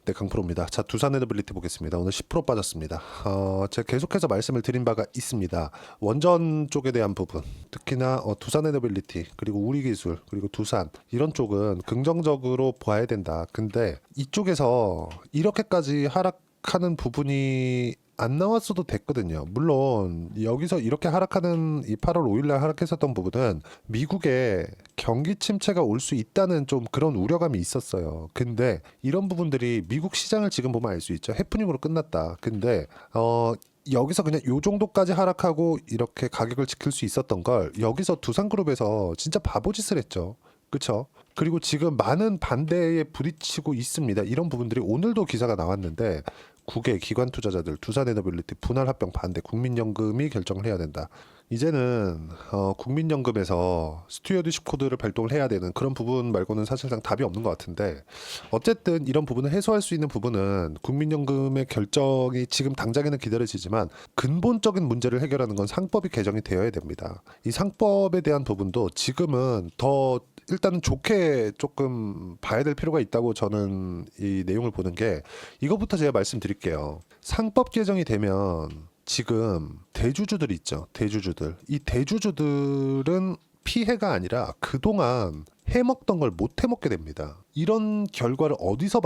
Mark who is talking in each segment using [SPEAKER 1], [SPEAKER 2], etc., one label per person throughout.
[SPEAKER 1] 네, 강프로입니다. 자, 두산 에너빌리티 보겠습니다. 오늘 10% 빠졌습니다. 제가 계속해서 말씀을 드린 바가 있습니다. 원전 쪽에 대한 부분, 특히나 두산 에너빌리티, 그리고 우리기술, 그리고 두산 이런 쪽은 긍정적으로 봐야 된다. 근데 이쪽에서 이렇게까지 하락하는 부분이 안 나왔어도 됐거든요. 물론 여기서 이렇게 하락하는 이 8월 5일날 하락했었던 부분은 미국의 경기 침체가 올 수 있다는 좀 그런 우려감이 있었어요. 근데 이런 부분들이 미국 시장을 지금 보면 알 수 있죠. 해프닝으로 끝났다. 근데 여기서 그냥 요 정도까지 하락하고 이렇게 가격을 지킬 수 있었던 걸 여기서 두산그룹에서 진짜 바보짓을 했죠. 그쵸? 그리고 지금 많은 반대에 부딪히고 있습니다. 이런 부분들이 오늘도 기사가 나왔는데 국외 기관 투자자들 두산에너빌리티 분할 합병 반대 국민연금이 결정을 해야 된다. 이제는 국민연금에서 스튜어드십 코드를 발동을 해야 되는 그런 부분 말고는 사실상 답이 없는 것 같은데 어쨌든 이런 부분을 해소할 수 있는 부분은 국민연금의 결정이 지금 당장에는 기다려지지만 근본적인 문제를 해결하는 건 상법이 개정이 되어야 됩니다. 이 상법에 대한 부분도 지금은 더 일단은 좋게 조금 봐야 될 필요가 있다고 저는 이 내용을 보는 게 이것부터 제가 말씀드릴게요. 상법 개정이 되면 지금 대주주들 있죠. 대주주들. 이 대주주들은 피해가 아니라 그동안 해먹던 걸 못 해먹게 됩니다. 이런 결과를 어디서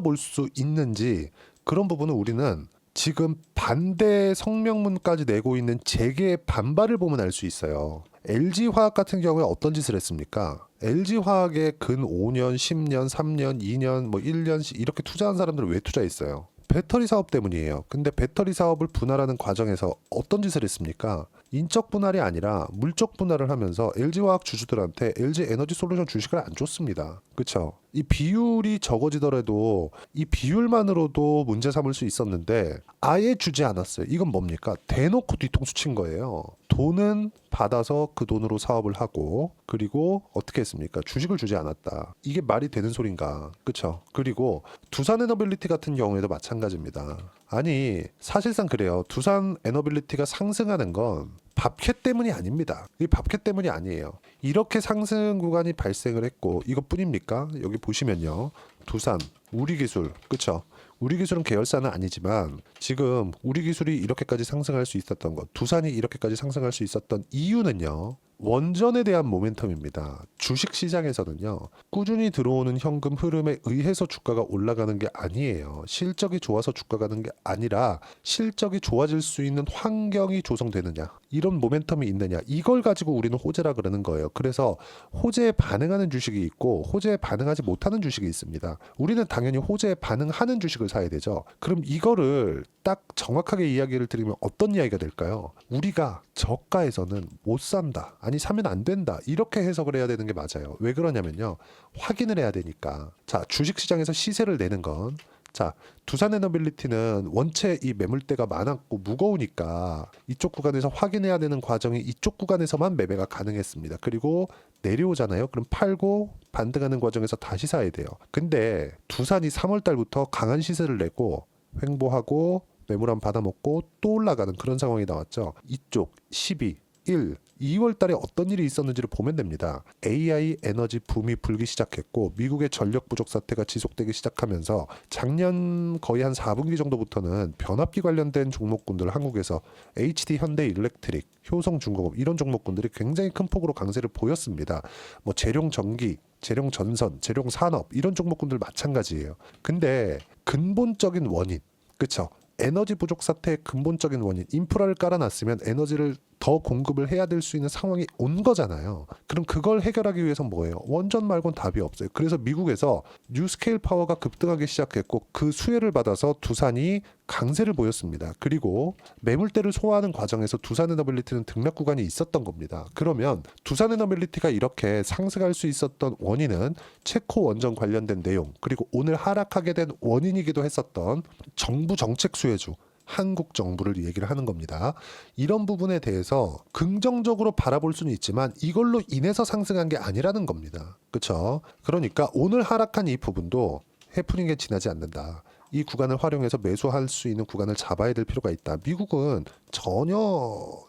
[SPEAKER 1] 볼 수 있는지 그런 부분은 우리는 지금 반대 성명문까지 내고 있는 재계의 반발을 보면 알 수 있어요. LG화학 같은 경우에 어떤 짓을 했습니까? LG화학에 근 5년, 10년, 3년, 2년, 뭐 1년씩 이렇게 투자한 사람들은 왜 투자했어요? 배터리 사업 때문이에요. 근데 배터리 사업을 분할하는 과정에서 어떤 짓을 했습니까? 인적 분할이 아니라 물적 분할을 하면서 LG화학 주주들한테 LG 에너지 솔루션 주식을 안 줬습니다. 그쵸? 이 비율이 적어지더라도 이 비율만으로도 문제 삼을 수 있었는데 아예 주지 않았어요. 이건 뭡니까? 대놓고 뒤통수 친 거예요. 돈은 받아서 그 돈으로 사업을 하고 그리고 어떻게 했습니까? 주식을 주지 않았다. 이게 말이 되는 소린가? 그쵸? 그리고 두산 에너빌리티 같은 경우에도 마찬가지입니다. 아니 사실상 그래요. 두산 에너빌리티가 상승하는 건 밥캣 때문이 아닙니다. 이 밥캣 때문이 아니에요. 이렇게 상승 구간이 발생을 했고 이것뿐입니까? 여기 보시면요. 두산, 우리기술, 그쵸? 우리기술은 계열사는 아니지만 지금 우리기술이 이렇게까지 상승할 수 있었던 것, 두산이 이렇게까지 상승할 수 있었던 이유는요. 원전에 대한 모멘텀입니다. 주식시장에서는요. 꾸준히 들어오는 현금 흐름에 의해서 주가가 올라가는 게 아니에요. 실적이 좋아서 주가가 가는 게 아니라 실적이 좋아질 수 있는 환경이 조성되느냐. 이런 모멘텀이 있느냐. 이걸 가지고 우리는 호재라 그러는 거예요. 그래서 호재에 반응하는 주식이 있고 호재에 반응하지 못하는 주식이 있습니다. 우리는 당연히 호재에 반응하는 주식을 사야 되죠. 그럼 이거를 딱 정확하게 이야기를 드리면 어떤 이야기가 될까요? 우리가 저가에서는 못 산다. 아니 사면 안 된다. 이렇게 해석을 해야 되는 게 맞아요. 왜 그러냐면요. 확인을 해야 되니까. 자, 주식시장에서 시세를 내는 건 자, 두산에너빌리티는 원체 이 매물대가 많았고 무거우니까 이쪽 구간에서 확인해야 되는 과정이 이쪽 구간에서만 매매가 가능했습니다. 그리고 내려오잖아요. 그럼 팔고 반등하는 과정에서 다시 사야 돼요. 근데 두산이 3월 달부터 강한 시세를 내고 횡보하고 매물한 받아먹고 또 올라가는 그런 상황이 나왔죠. 이쪽 12, 1, 2월 달에 어떤 일이 있었는지를 보면 됩니다. AI 에너지 붐이 불기 시작했고 미국의 전력 부족 사태가 지속되기 시작하면서 작년 거의 한 4분기 정도부터는 변압기 관련된 종목군들 한국에서 HD 현대 일렉트릭, 효성중공업 이런 종목군들이 굉장히 큰 폭으로 강세를 보였습니다. 뭐 재룡 전기, 재룡 전선, 재룡 산업 이런 종목군들 마찬가지예요. 근데 근본적인 원인, 그쵸? 에너지 부족 사태의 근본적인 원인, 인프라를 깔아놨으면 에너지를 더 공급을 해야 될 수 있는 상황이 온 거잖아요. 그럼 그걸 해결하기 위해서 뭐예요? 원전 말고는 답이 없어요. 그래서 미국에서 뉴스케일 파워가 급등하기 시작했고 그 수혜를 받아서 두산이 강세를 보였습니다. 그리고 매물대를 소화하는 과정에서 두산에너빌리티는 등락 구간이 있었던 겁니다. 그러면 두산에너빌리티가 이렇게 상승할 수 있었던 원인은 체코 원전 관련된 내용 그리고 오늘 하락하게 된 원인이기도 했었던 정부 정책 수혜주 한국 정부를 얘기를 하는 겁니다. 이런 부분에 대해서 긍정적으로 바라볼 수는 있지만 이걸로 인해서 상승한 게 아니라는 겁니다. 그렇죠? 그러니까 오늘 하락한 이 부분도 해프닝에 지나지 않는다. 이 구간을 활용해서 매수할 수 있는 구간을 잡아야 될 필요가 있다. 미국은 전혀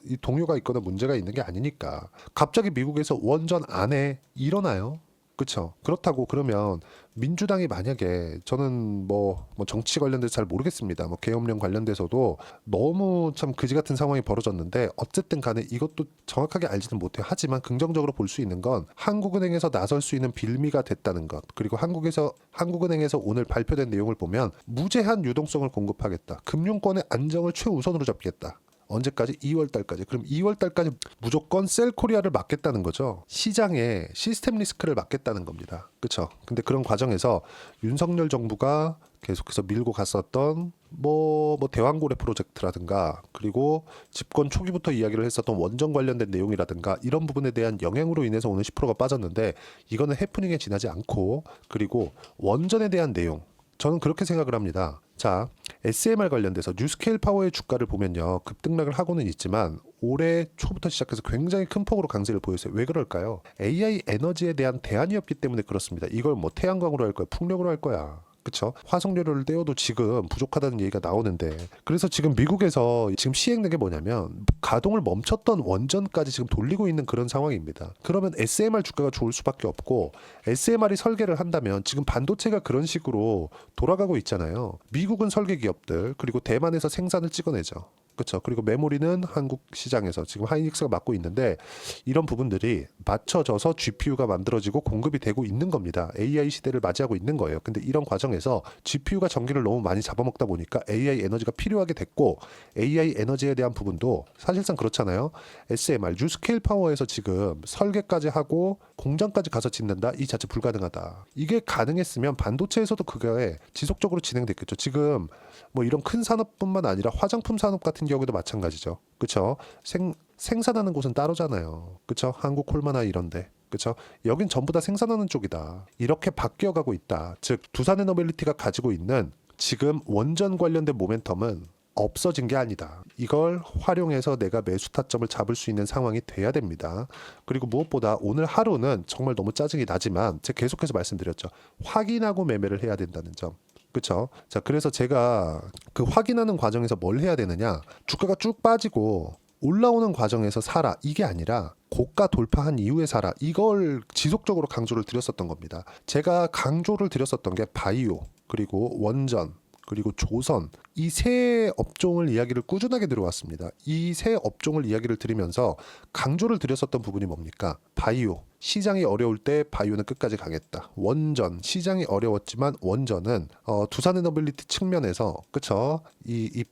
[SPEAKER 1] 이 동요가 있거나 문제가 있는 게 아니니까. 갑자기 미국에서 원전 안에 일어나요? 그쵸. 그렇다고 그러면 민주당이 만약에 저는 뭐 정치 관련돼서 잘 모르겠습니다. 뭐 계엄령 관련돼서도 너무 참 그지 같은 상황이 벌어졌는데 어쨌든 간에 이것도 정확하게 알지는 못해요. 하지만 긍정적으로 볼 수 있는 건 한국은행에서 나설 수 있는 빌미가 됐다는 것. 그리고 한국은행에서 오늘 발표된 내용을 보면 무제한 유동성을 공급하겠다. 금융권의 안정을 최우선으로 잡겠다. 언제까지? 2월 달까지. 그럼 2월 달까지 무조건 셀코리아를 막겠다는 거죠. 시장에 시스템 리스크를 막겠다는 겁니다. 그렇죠? 근데 그런 과정에서 윤석열 정부가 계속해서 밀고 갔었던 뭐 대왕고래 프로젝트라든가 그리고 집권 초기부터 이야기를 했었던 원전 관련된 내용이라든가 이런 부분에 대한 영향으로 인해서 오늘 10%가 빠졌는데 이거는 해프닝에 지나지 않고 그리고 원전에 대한 내용 저는 그렇게 생각을 합니다. 자, SMR 관련돼서 뉴스케일 파워의 주가를 보면요. 급등락을 하고는 있지만 올해 초부터 시작해서 굉장히 큰 폭으로 강세를 보였어요. 왜 그럴까요? AI 에너지에 대한 대안이 없기 때문에 그렇습니다. 이걸 뭐 태양광으로 할 거야, 풍력으로 할 거야. 그쵸? 화석연료를 떼어도 지금 부족하다는 얘기가 나오는데 그래서 지금 미국에서 지금 시행된 게 뭐냐면 가동을 멈췄던 원전까지 지금 돌리고 있는 그런 상황입니다. 그러면 SMR 주가가 좋을 수밖에 없고 SMR이 설계를 한다면 지금 반도체가 그런 식으로 돌아가고 있잖아요. 미국은 설계 기업들 그리고 대만에서 생산을 찍어내죠. 그렇죠. 그리고 메모리는 한국 시장에서 지금 하이닉스가 맡고 있는데 이런 부분들이 맞춰져서 GPU가 만들어지고 공급이 되고 있는 겁니다. AI 시대를 맞이하고 있는 거예요. 근데 이런 과정에서 GPU가 전기를 너무 많이 잡아먹다 보니까 AI 에너지가 필요하게 됐고 AI 에너지에 대한 부분도 사실상 그렇잖아요. SMR, 뉴스케일 파워에서 지금 설계까지 하고 공장까지 가서 짓는다? 이 자체 불가능하다. 이게 가능했으면 반도체에서도 그게 지속적으로 진행됐겠죠. 지금 뭐 이런 큰 산업뿐만 아니라 화장품 산업 같은 경우도 마찬가지죠. 그렇죠? 생산하는 곳은 따로잖아요. 그렇죠? 한국 콜마나 이런데. 그렇죠? 여긴 전부 다 생산하는 쪽이다. 이렇게 바뀌어가고 있다. 즉 두산에너빌리티가 가지고 있는 지금 원전 관련된 모멘텀은 없어진 게 아니다. 이걸 활용해서 내가 매수 타점을 잡을 수 있는 상황이 돼야 됩니다. 그리고 무엇보다 오늘 하루는 정말 너무 짜증이 나지만 제가 계속해서 말씀드렸죠. 확인하고 매매를 해야 된다는 점. 그렇죠? 자, 그래서 제가 그 확인하는 과정에서 뭘 해야 되느냐? 주가가 쭉 빠지고 올라오는 과정에서 사라. 이게 아니라 고가 돌파한 이후에 사라. 이걸 지속적으로 강조를 드렸었던 겁니다. 제가 강조를 드렸었던 게 바이오, 그리고 원전, 그리고 조선 이 세 업종을 이야기를 꾸준하게 들어왔습니다. 이 세 업종을 이야기를 드리면서 강조를 드렸었던 부분이 뭡니까? 바이오. 시장이 어려울 때 바이오는 끝까지 가겠다. 원전. 시장이 어려웠지만 원전은 두산에너빌리티 측면에서 그쵸? 이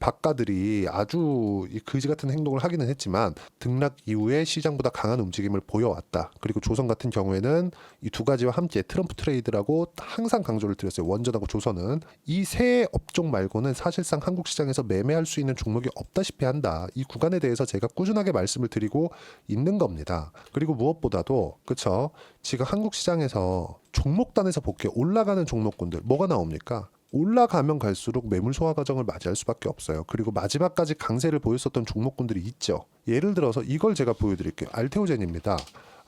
[SPEAKER 1] 박가들이 아주 이 그지 같은 행동을 하기는 했지만 등락 이후에 시장보다 강한 움직임을 보여왔다. 그리고 조선 같은 경우에는 이 두 가지와 함께 트럼프 트레이드라고 항상 강조를 드렸어요. 원전하고 조선은 이 세 업종 말고는 사실상 한국 시장에서 매매할 수 있는 종목이 없다시피 한다. 이 구간에 대해서 제가 꾸준하게 말씀을 드리고 있는 겁니다. 그리고 무엇보다도 그쵸? 지금 한국 시장에서 종목단에서 볼게요. 올라가는 종목군들 뭐가 나옵니까? 올라가면 갈수록 매물 소화 과정을 맞이할 수밖에 없어요. 그리고 마지막까지 강세를 보였었던 종목군들이 있죠. 예를 들어서 이걸 제가 보여드릴게요. 알테오젠입니다.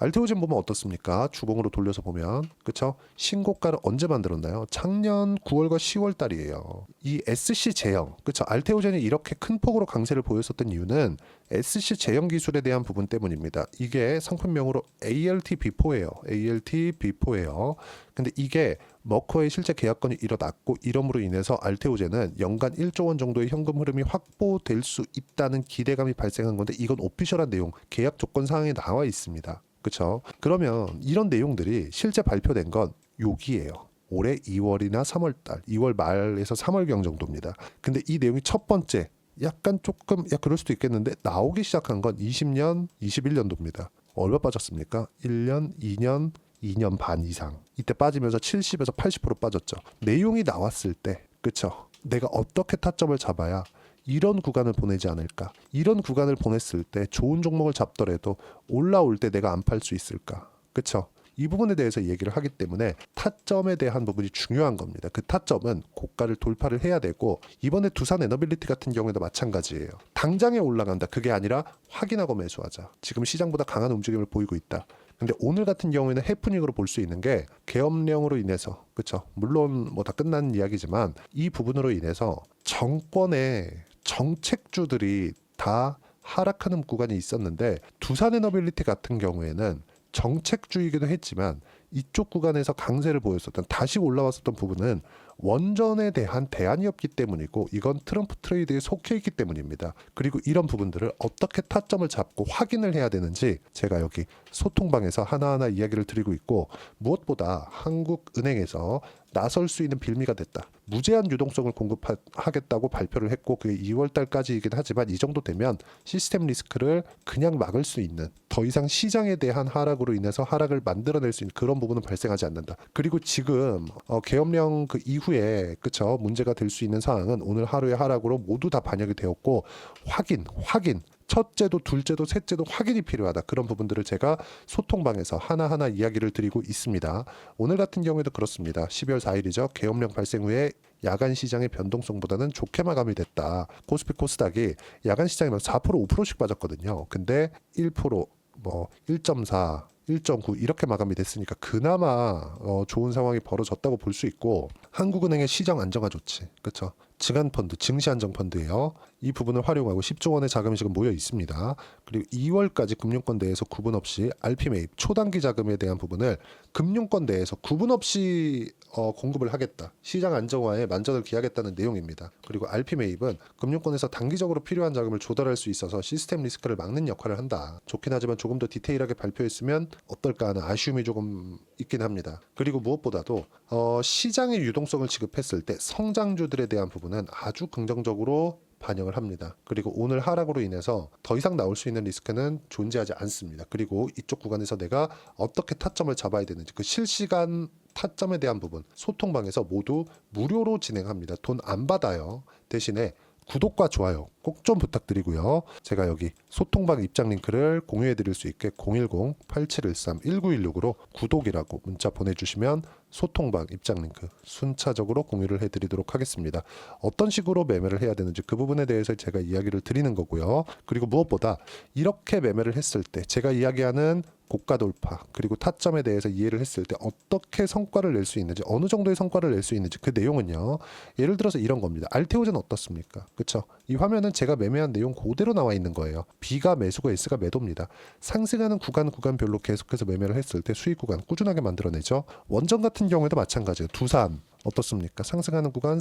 [SPEAKER 1] 알테오젠 보면 어떻습니까? 주봉으로 돌려서 보면 그쵸? 신고가를 언제 만들었나요? 작년 9월과 10월 달이에요. 이 SC 제형 그쵸? 알테오젠이 이렇게 큰 폭으로 강세를 보였었던 이유는 SC 제형 기술에 대한 부분 때문입니다. 이게 상품명으로 ALT-B4예요. ALT-B4예요. 근데 이게 머커의 실제 계약건이 일어났고 이럼으로 인해서 알테오젠은 연간 1조 원 정도의 현금 흐름이 확보될 수 있다는 기대감이 발생한 건데 이건 오피셜한 내용, 계약 조건 사항에 나와 있습니다. 그렇죠? 그러면 이런 내용들이 실제 발표된 건 여기예요. 올해 2월이나 3월 달, 2월 말에서 3월경 정도입니다. 근데 이 내용이 첫 번째 약간 조금 그럴 수도 있겠는데 나오기 시작한 건 20년, 21년도입니다. 얼마 빠졌습니까? 1년, 2년, 2년 반 이상. 이때 빠지면서 70에서 80% 빠졌죠. 내용이 나왔을 때, 그쵸? 내가 어떻게 타점을 잡아야 이런 구간을 보내지 않을까? 이런 구간을 보냈을 때 좋은 종목을 잡더라도 올라올 때 내가 안 팔 수 있을까? 그쵸? 이 부분에 대해서 얘기를 하기 때문에 타점에 대한 부분이 중요한 겁니다. 그 타점은 고가를 돌파를 해야 되고 이번에 두산에너빌리티 같은 경우에도 마찬가지예요. 당장에 올라간다. 그게 아니라 확인하고 매수하자. 지금 시장보다 강한 움직임을 보이고 있다. 근데 오늘 같은 경우에는 해프닝으로 볼 수 있는 게 계엄령으로 인해서 그렇죠. 물론 뭐 다 끝난 이야기지만 이 부분으로 인해서 정권의 정책주들이 다 하락하는 구간이 있었는데 두산에너빌리티 같은 경우에는 정책주의이기도 했지만 이쪽 구간에서 강세를 보였었던 다시 올라왔었던 부분은 원전에 대한 대안이 없기 때문이고 이건 트럼프 트레이드에 속해 있기 때문입니다. 그리고 이런 부분들을 어떻게 타점을 잡고 확인을 해야 되는지 제가 여기 소통방에서 하나하나 이야기를 드리고 있고, 무엇보다 한국은행에서 나설 수 있는 빌미가 됐다. 무제한 유동성을 공급하겠다고 발표를 했고 그게 2월 달까지이긴 하지만 이 정도 되면 시스템 리스크를 그냥 막을 수 있는, 더 이상 시장에 대한 하락으로 인해서 하락을 만들어낼 수 있는 그런 부분은 발생하지 않는다. 그리고 지금 계엄령 그 이후에 그쵸 문제가 될 수 있는 상황은 오늘 하루의 하락으로 모두 다 반영이 되었고 확인 첫째도 둘째도 셋째도 확인이 필요하다. 그런 부분들을 제가 소통방에서 하나하나 이야기를 드리고 있습니다. 오늘 같은 경우에도 그렇습니다. 12월 4일이죠. 계엄령 발생 후에 야간 시장의 변동성보다는 좋게 마감이 됐다. 코스피 코스닥이 야간 시장이면 4% 5%씩 빠졌거든요. 근데 1% 1.4 1.9 이렇게 마감이 됐으니까 그나마 좋은 상황이 벌어졌다고 볼 수 있고, 한국은행의 시장 안정화 조치, 그렇죠? 증안펀드, 증시안정펀드예요. 이 부분을 활용하고 10조 원의 자금이 지금 모여 있습니다. 그리고 2월까지 금융권대에서 구분 없이 RP 매입, 초단기 자금에 대한 부분을 금융권대에서 구분 없이 공급을 하겠다. 시장 안정화에 만전을 기하겠다는 내용입니다. 그리고 RP 매입은 금융권에서 단기적으로 필요한 자금을 조달할 수 있어서 시스템 리스크를 막는 역할을 한다. 좋긴 하지만 조금 더 디테일하게 발표했으면 어떨까 하는 아쉬움이 조금 있긴 합니다. 그리고 무엇보다도 시장의 유동성을 지급했을 때 성장주들에 대한 부분은 아주 긍정적으로 반영을 합니다. 그리고 오늘 하락으로 인해서 더 이상 나올 수 있는 리스크는 존재하지 않습니다. 그리고 이쪽 구간에서 내가 어떻게 타점을 잡아야 되는지 그 실시간 타점에 대한 부분 소통방에서 모두 무료로 진행합니다. 돈 안 받아요. 대신에 구독과 좋아요 꼭 좀 부탁드리고요. 제가 여기 소통방 입장 링크를 공유해 드릴 수 있게 010-8713-1916으로 구독이라고 문자 보내주시면 소통방 입장 링크 순차적으로 공유를 해드리도록 하겠습니다. 어떤 식으로 매매를 해야 되는지 그 부분에 대해서 제가 이야기를 드리는 거고요. 그리고 무엇보다 이렇게 매매를 했을 때 제가 이야기하는 고가 돌파 그리고 타점에 대해서 이해를 했을 때 어떻게 성과를 낼 수 있는지, 어느 정도의 성과를 낼 수 있는지 그 내용은요. 예를 들어서 이런 겁니다. 알테오젠 어떻습니까? 그렇죠? 이 화면은 제가 매매한 내용 그대로 나와 있는 거예요. B가 매수고 S가 매도입니다. 상승하는 구간별로 계속해서 매매를 했을 때 수익 구간 꾸준하게 만들어내죠. 원전 같은 경우에도 마찬가지예요. 두산 어떻습니까? 상승하는 구간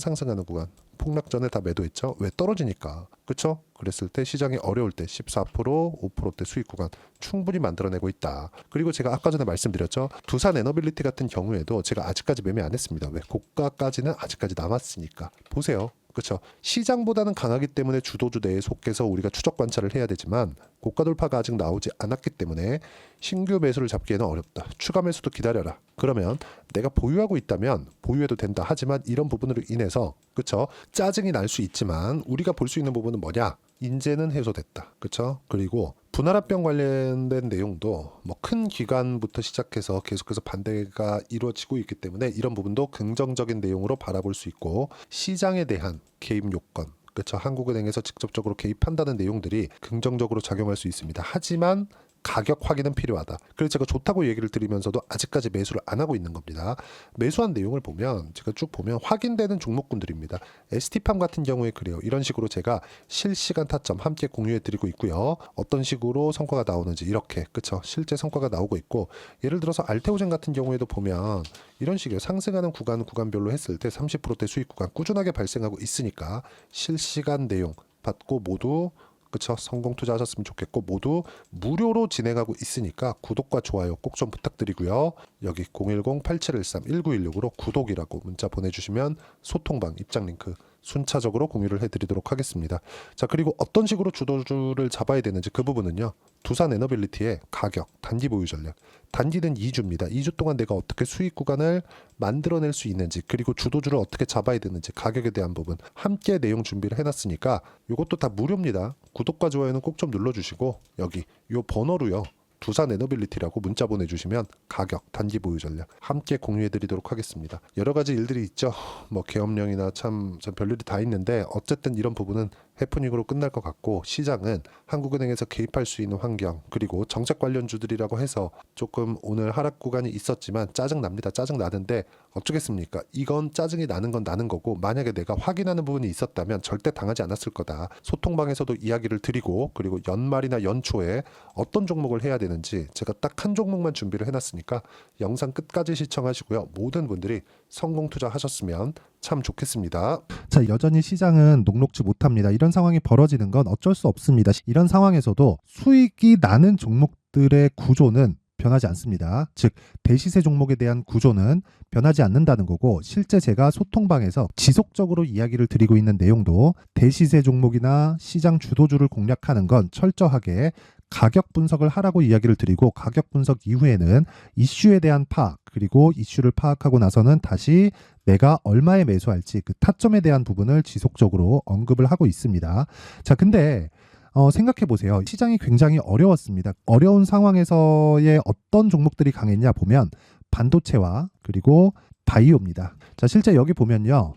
[SPEAKER 1] 폭락 전에 다 매도했죠. 왜? 떨어지니까. 그렇죠? 그랬을 때 시장이 어려울 때 14% 5%대 수익 구간 충분히 만들어내고 있다. 그리고 제가 아까 전에 말씀드렸죠. 두산 에너빌리티 같은 경우에도 제가 아직까지 매매 안 했습니다. 왜? 고가까지는 아직까지 남았으니까. 보세요. 그렇죠. 시장보다는 강하기 때문에 주도주 내에 속해서 우리가 추적 관찰을 해야 되지만 고가 돌파가 아직 나오지 않았기 때문에 신규 매수를 잡기에는 어렵다. 추가 매수도 기다려라. 그러면 내가 보유하고 있다면 보유해도 된다. 하지만 이런 부분으로 인해서 그렇죠. 짜증이 날 수 있지만 우리가 볼 수 있는 부분은 뭐냐? 인재는 해소됐다. 그렇죠? 그리고 분할합병 관련된 내용도 큰 기관부터 시작해서 계속해서 반대가 이루어지고 있기 때문에 이런 부분도 긍정적인 내용으로 바라볼 수 있고, 시장에 대한 개입 요건 그렇죠. 한국은행에서 직접적으로 개입한다는 내용들이 긍정적으로 작용할 수 있습니다. 하지만 가격 확인은 필요하다. 그래서 제가 좋다고 얘기를 드리면서도 아직까지 매수를 안 하고 있는 겁니다. 매수한 내용을 보면 제가 쭉 보면 확인되는 종목군들입니다. ST팜 같은 경우에 그래요. 이런 식으로 제가 실시간 타점 함께 공유해 드리고 있고요. 어떤 식으로 성과가 나오는지 이렇게 그쵸 실제 성과가 나오고 있고, 예를 들어서 알테오젠 같은 경우에도 보면 이런 식이에요. 상승하는 구간별로 했을 때 30%대 수익 구간 꾸준하게 발생하고 있으니까 실시간 내용 받고 모두 그쵸 성공 투자하셨으면 좋겠고 모두 무료로 진행하고 있으니까 구독과 좋아요 꼭 좀 부탁드리고요. 여기 010-8713-1916으로 구독이라고 문자 보내주시면 소통방 입장 링크 순차적으로 공유를 해드리도록 하겠습니다. 자, 그리고 어떤 식으로 주도주를 잡아야 되는지 그 부분은요. 두산 에너빌리티의 가격, 단기 보유 전략. 단기는 2주입니다. 2주 동안 내가 어떻게 수익 구간을 만들어낼 수 있는지, 그리고 주도주를 어떻게 잡아야 되는지 가격에 대한 부분 함께 내용 준비를 해놨으니까 이것도 다 무료입니다. 구독과 좋아요는 꼭 좀 눌러주시고 여기 요 번호로요. 두산 에너빌리티라고 문자 보내주시면 가격, 단기 보유 전략 함께 공유해드리도록 하겠습니다. 여러 가지 일들이 있죠. 계엄령이나 참 별일이 다 있는데 어쨌든 이런 부분은 해프닝으로 끝날 것 같고, 시장은 한국은행에서 개입할 수 있는 환경, 그리고 정책 관련주들이라고 해서 조금 오늘 하락 구간이 있었지만 짜증납니다. 짜증나는데 어쩌겠습니까? 이건 짜증이 나는 건 나는 거고, 만약에 내가 확인하는 부분이 있었다면 절대 당하지 않았을 거다. 소통방에서도 이야기를 드리고, 그리고 연말이나 연초에 어떤 종목을 해야 되는지 제가 딱 한 종목만 준비를 해놨으니까 영상 끝까지 시청하시고요. 모든 분들이 성공 투자하셨으면 참 좋겠습니다. 자, 여전히 시장은 녹록지 못합니다. 이런 상황이 벌어지는 건 어쩔 수 없습니다. 이런 상황에서도 수익이 나는 종목들의 구조는 변하지 않습니다. 즉, 대시세 종목에 대한 구조는 변하지 않는다는 거고, 실제 제가 소통방에서 지속적으로 이야기를 드리고 있는 내용도 대시세 종목이나 시장 주도주를 공략하는 건 철저하게 가격 분석을 하라고 이야기를 드리고, 가격 분석 이후에는 이슈에 대한 파악, 그리고 이슈를 파악하고 나서는 다시 내가 얼마에 매수할지 그 타점에 대한 부분을 지속적으로 언급을 하고 있습니다. 자, 근데 생각해 보세요. 시장이 굉장히 어려웠습니다. 어려운 상황에서의 어떤 종목들이 강했냐 보면 반도체와 그리고 바이오입니다. 자, 실제 여기 보면요.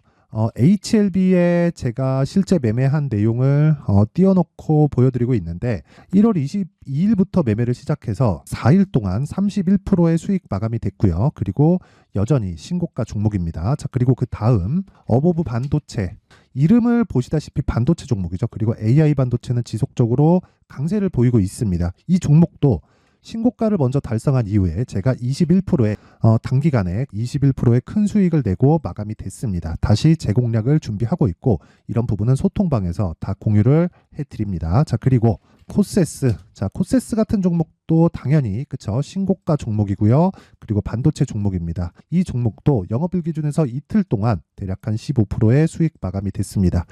[SPEAKER 1] HLB에 제가 실제 매매한 내용을 띄워놓고 보여드리고 있는데, 1월 22일부터 매매를 시작해서 4일 동안 31%의 수익 마감이 됐고요. 그리고 여전히 신고가 종목입니다. 자, 그리고 그 다음 어보브 반도체, 이름을 보시다시피 반도체 종목이죠. 그리고 AI 반도체는 지속적으로 강세를 보이고 있습니다. 이 종목도 신고가를 먼저 달성한 이후에 제가 21%의 단기간에 21%의 큰 수익을 내고 마감이 됐습니다. 다시 재공략을 준비하고 있고, 이런 부분은 소통방에서 다 공유를 해드립니다. 자, 그리고 코세스. 자, 코세스 같은 종목도 당연히 그쵸, 신고가 종목이고요. 그리고 반도체 종목입니다. 이 종목도 영업일 기준에서 이틀 동안 대략 한 15%의 수익 마감이 됐습니다.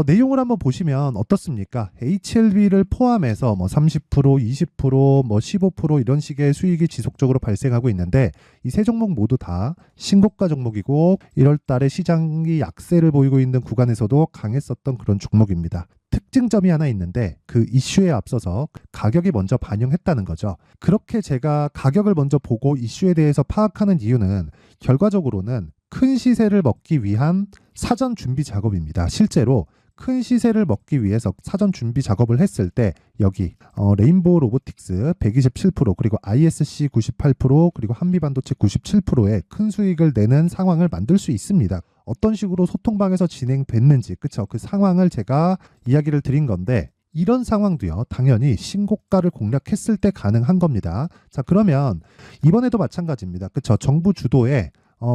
[SPEAKER 1] 내용을 한번 보시면 어떻습니까? HLB를 포함해서 뭐 30%, 20%, 뭐 15% 이런 식의 수익이 지속적으로 발생하고 있는데, 이 세 종목 모두 다 신고가 종목이고, 1월 달에 시장이 약세를 보이고 있는 구간에서도 강했었던 그런 종목입니다. 특징점이 하나 있는데, 그 이슈에 앞서서 가격이 먼저 반영했다는 거죠. 그렇게 제가 가격을 먼저 보고 이슈에 대해서 파악하는 이유는 결과적으로는 큰 시세를 먹기 위한 사전 준비 작업입니다. 실제로 큰 시세를 먹기 위해서 사전 준비 작업을 했을 때 여기 레인보우 로보틱스 127%, 그리고 ISC 98%, 그리고 한미반도체 97%의 큰 수익을 내는 상황을 만들 수 있습니다. 어떤 식으로 소통방에서 진행됐는지, 그쵸? 그 상황을 제가 이야기를 드린 건데, 이런 상황도요, 당연히 신고가를 공략했을 때 가능한 겁니다. 자, 그러면 이번에도 마찬가지입니다. 그쵸? 정부 주도의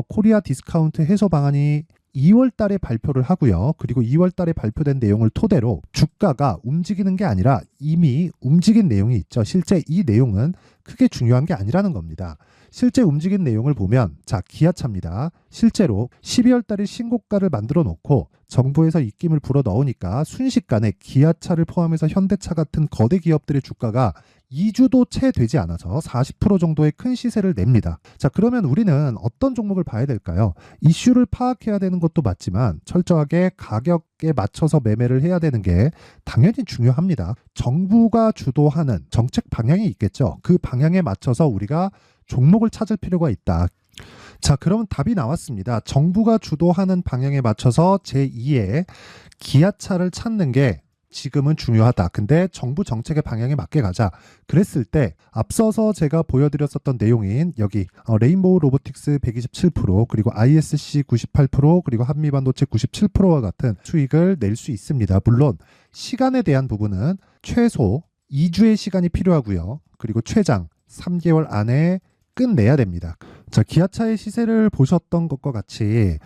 [SPEAKER 1] 코리아 디스카운트 해소 방안이 2월 달에 발표를 하고요. 그리고 2월 달에 발표된 내용을 토대로 주가가 움직이는 게 아니라 이미 움직인 내용이 있죠. 실제 이 내용은 크게 중요한 게 아니라는 겁니다. 실제 움직인 내용을 보면, 자, 기아차입니다. 실제로 12월 달에 신고가를 만들어 놓고 정부에서 입김을 불어 넣으니까 순식간에 기아차를 포함해서 현대차 같은 거대 기업들의 주가가 2주도 채 되지 않아서 40% 정도의 큰 시세를 냅니다. 자, 그러면 우리는 어떤 종목을 봐야 될까요? 이슈를 파악해야 되는 것도 맞지만 철저하게 가격에 맞춰서 매매를 해야 되는 게 당연히 중요합니다. 정부가 주도하는 정책 방향이 있겠죠. 그 방향에 맞춰서 우리가 종목을 찾을 필요가 있다. 자, 그러면 답이 나왔습니다. 정부가 주도하는 방향에 맞춰서 제2의 기아차를 찾는 게 지금은 중요하다. 근데 정부 정책의 방향에 맞게 가자. 그랬을 때 앞서서 제가 보여드렸었던 내용인 여기 레인보우 로보틱스 127%, 그리고 ISC 98%, 그리고 한미반도체 97%와 같은 수익을 낼 수 있습니다. 물론 시간에 대한 부분은 최소 2주의 시간이 필요하고요. 그리고 최장 3개월 안에 끝내야 됩니다. 자, 기아차의 시세를 보셨던 것과 같이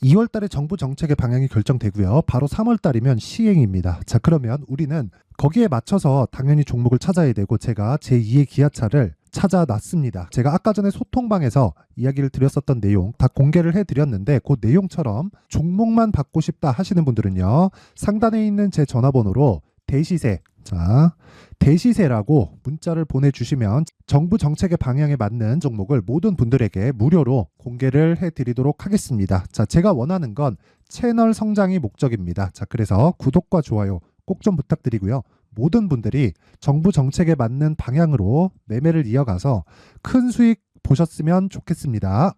[SPEAKER 1] 2월 달에 정부 정책의 방향이 결정되고요. 바로 3월 달이면 시행입니다. 자, 그러면 우리는 거기에 맞춰서 당연히 종목을 찾아야 되고, 제가 제2의 기아차를 찾아놨습니다. 제가 아까 전에 소통방에서 이야기를 드렸었던 내용 다 공개를 해드렸는데, 그 내용처럼 종목만 받고 싶다 하시는 분들은요, 상단에 있는 제 전화번호로 대시세, 자, 대시세라고 문자를 보내주시면 정부 정책의 방향에 맞는 종목을 모든 분들에게 무료로 공개를 해드리도록 하겠습니다. 자, 제가 원하는 건 채널 성장이 목적입니다. 자, 그래서 구독과 좋아요 꼭 좀 부탁드리고요. 모든 분들이 정부 정책에 맞는 방향으로 매매를 이어가서 큰 수익 보셨으면 좋겠습니다.